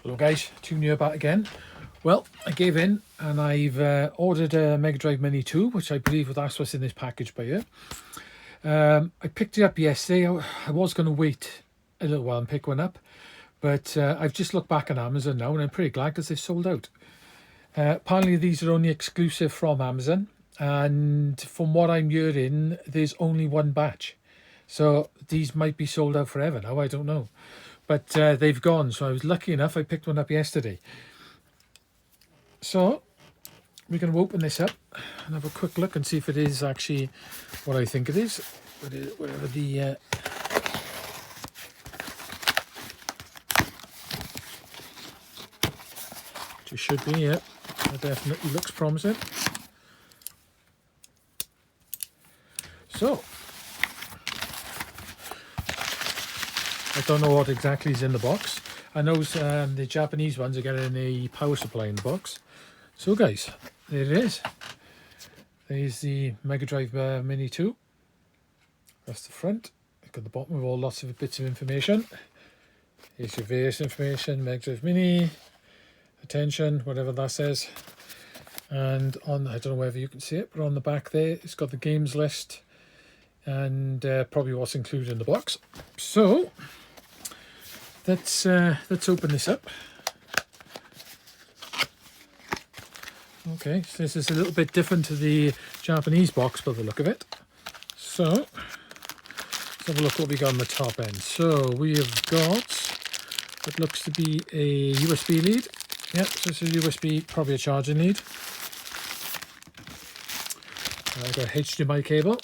Hello guys, Tuner back again. Well, I gave in and I've ordered a Megadrive Mini 2, which I believe that's what's in this package by here. I picked it up yesterday. I was going to wait a little while and pick one up, but I've just looked back on Amazon now and I'm pretty glad because they've sold out. Apparently these are only exclusive from Amazon, and from what I'm hearing, there's only one batch. So these might be sold out forever now, I don't know. But they've gone, so I was lucky enough I picked one up yesterday. So we're going to open this up and have a quick look and see if it is actually what I think it is. Whatever the it should be, yeah. It definitely looks promising. So I don't know what exactly is in the box. I know the Japanese ones are getting a power supply in the box. So guys, there it is. There's the Megadrive Mini 2. That's the front. I've got the bottom with all lots of bits of information. Here's your various information, Megadrive Mini, attention, whatever that says. And on, I don't know whether you can see it, but on the back there, it's got the games list and probably what's included in the box. So let's open this up. Okay, so this is a little bit different to the Japanese box by the look of it. So let's have a look what we got on the top end. So we have got what looks to be a USB lead. Yep, so it's a USB, probably a charging lead. I've got a HDMI cable.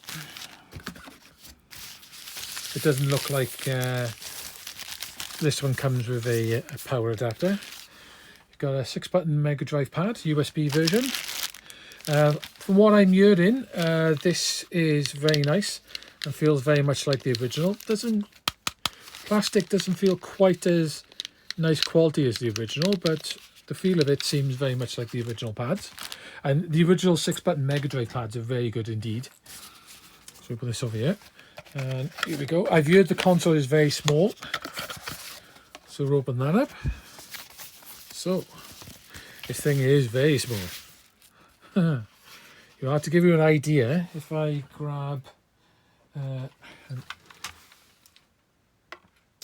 It doesn't look like this one comes with a power adapter. You've got a 6-button Megadrive pad, USB version. From what I'm hearing, this is very nice and feels very much like the original. Plastic doesn't feel quite as nice quality as the original, but the feel of it seems very much like the original pads. And the original 6-button Megadrive pads are very good indeed. So put this over here. And here we go. I've heard the console is very small. So we'll open that up. So this thing is very small. You have to give you an idea. If I grab a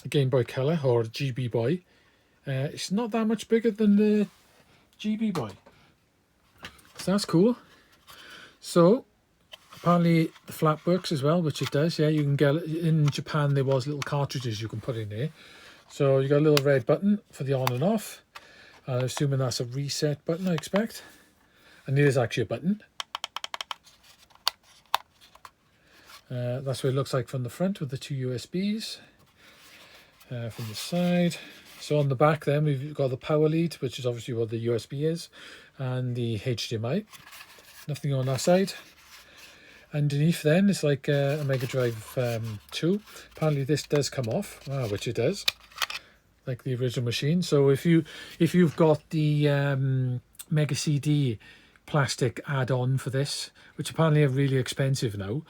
Game Boy Color or a GB Boy, it's not that much bigger than the GB Boy. So that's cool. So apparently the flap works as well, which it does. Yeah, you can get in Japan. There was little cartridges you can put in there. So you got a little red button for the on and off. Assuming that's a reset button, I expect. And there's actually a button. That's what it looks like from the front with the 2 USBs. From the side. So on the back then we've got the power lead, which is obviously what the USB is, and the HDMI. Nothing on that side. Underneath then it's like a Megadrive 2. Apparently this does come off, which it does, like the original machine. So if you've got the Mega CD plastic add-on for this, which apparently are really expensive now,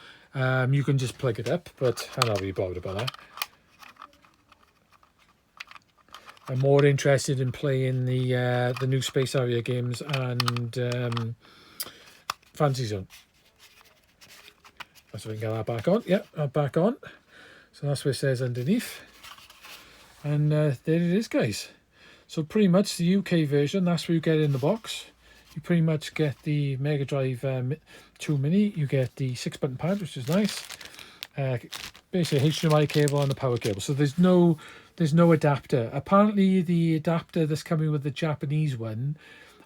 you can just plug it up, but I'm not really bothered about that. I'm more interested in playing the new Space Area games and Fantasy Zone. So we can get that back on. Yep, back on. So that's what it says underneath. And there it is, guys. So pretty much the UK version, that's what you get in the box. You pretty much get the Megadrive 2 Mini. You get the 6-button pad, which is nice. Basically HDMI cable and the power cable. So there's no adapter. Apparently the adapter that's coming with the Japanese one,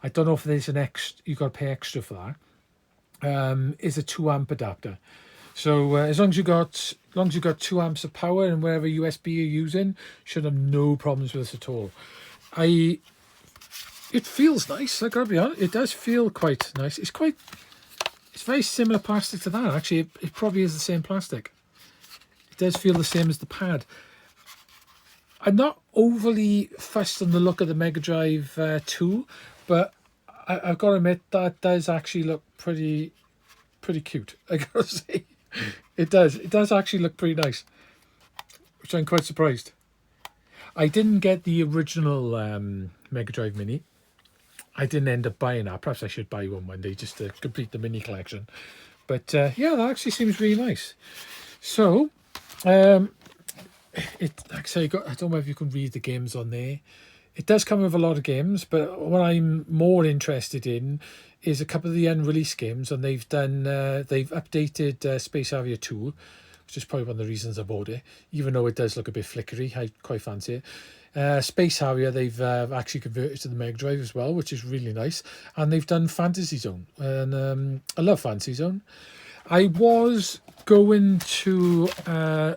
I don't know if there's an extra, you got to pay extra for that, is a 2 amp adapter. So as long as you got 2 amps of power and whatever USB you're using, should have no problems with this at all. It feels nice, I gotta be honest. It does feel quite nice. It's very similar plastic to that. Actually, it probably is the same plastic. It does feel the same as the pad. I'm not overly fussed on the look of the Megadrive 2, but I've got to admit that does actually look pretty cute, I gotta say. It does actually look pretty nice, which I'm quite surprised. I didn't get the original Megadrive Mini. I didn't end up buying that. Perhaps I should buy one day just to complete the mini collection. But yeah, that actually seems really nice. So, it like I say, I don't know if you can read the games on there. It does come with a lot of games, but what I'm more interested in is a couple of the unreleased games, and they've updated Space Harrier 2, which is probably one of the reasons I bought it, even though it does look a bit flickery. I quite fancy it. Space Harrier, they've actually converted to the Mega Drive as well, which is really nice. And they've done Fantasy Zone, and I love Fantasy Zone. I was going to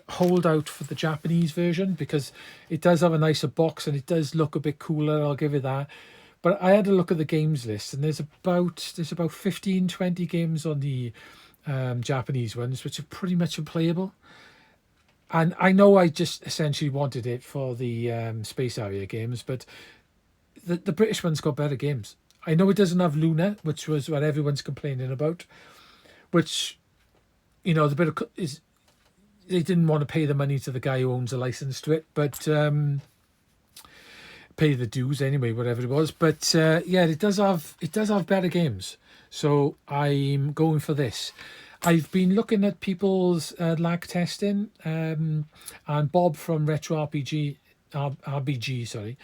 hold out for the Japanese version because it does have a nicer box and it does look a bit cooler, I'll give it that. But I had a look at the games list, and there's about 15, 20 games on the Japanese ones, which are pretty much unplayable. And I know I just essentially wanted it for the Space Harrier games, but the British one's got better games. I know it doesn't have Luna, which was what everyone's complaining about, which, you know, the bit of is they didn't want to pay the money to the guy who owns the license to it, but pay the dues anyway, whatever it was. But yeah, it does have better games, so I'm going for this. I've been looking at people's lag testing, and Bob from Retro RBG, sorry,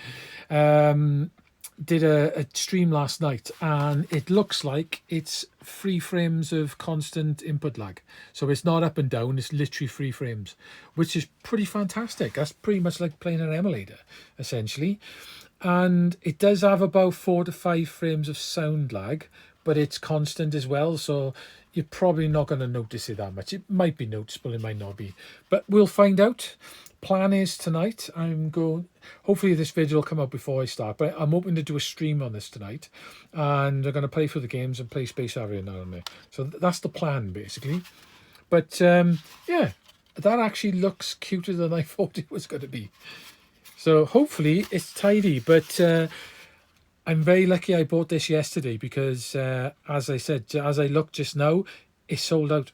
did a stream last night, and it looks like it's 3 frames of constant input lag. So it's not up and down, it's literally 3 frames, which is pretty fantastic. That's pretty much like playing an emulator, essentially. And it does have about 4 to 5 frames of sound lag, but it's constant as well, so you're probably not going to notice it that much. It might be noticeable, it might not be, but we'll find out. Plan is tonight hopefully this video will come out before I start, but I'm hoping to do a stream on this tonight, and I'm going to play through the games and play Space Harrier now and then. So that's the plan, basically. But yeah, that actually looks cuter than I thought it was going to be. So hopefully it's tidy, but I'm very lucky I bought this yesterday because, as I said, as I looked just now, it's sold out.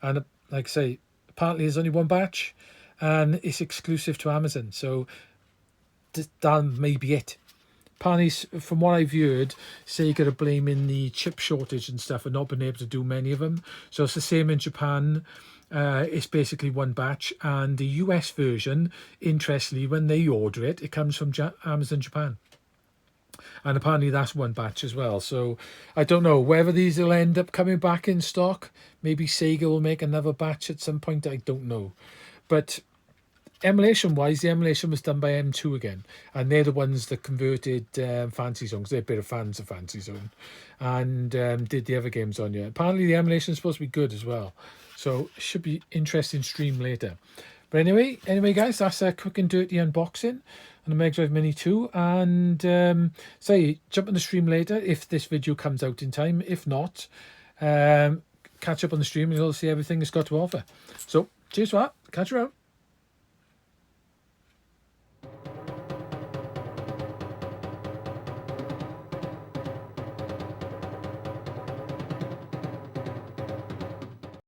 And like I say, apparently there's only one batch, and it's exclusive to Amazon. So that may be it. Apparently, from what I've heard, Sega are blaming the chip shortage and stuff and not being able to do many of them. So it's the same in Japan. It's basically one batch, and the US version, interestingly, when they order it, it comes from Amazon Japan. And apparently that's one batch as well. So I don't know whether these will end up coming back in stock. Maybe Sega will make another batch at some point. I don't know. But emulation wise, the emulation was done by M2 again, and they're the ones that converted Fantasy Zone, because they're bit of fans of Fantasy Zone, and did the other games on you. Apparently the emulation is supposed to be good as well, so it should be interesting stream later. But anyway guys, that's a quick and dirty unboxing on the Megadrive Mini 2, and say jump on the stream later if this video comes out in time. If not, catch up on the stream and you'll see everything it's got to offer. So cheers for that, catch you around.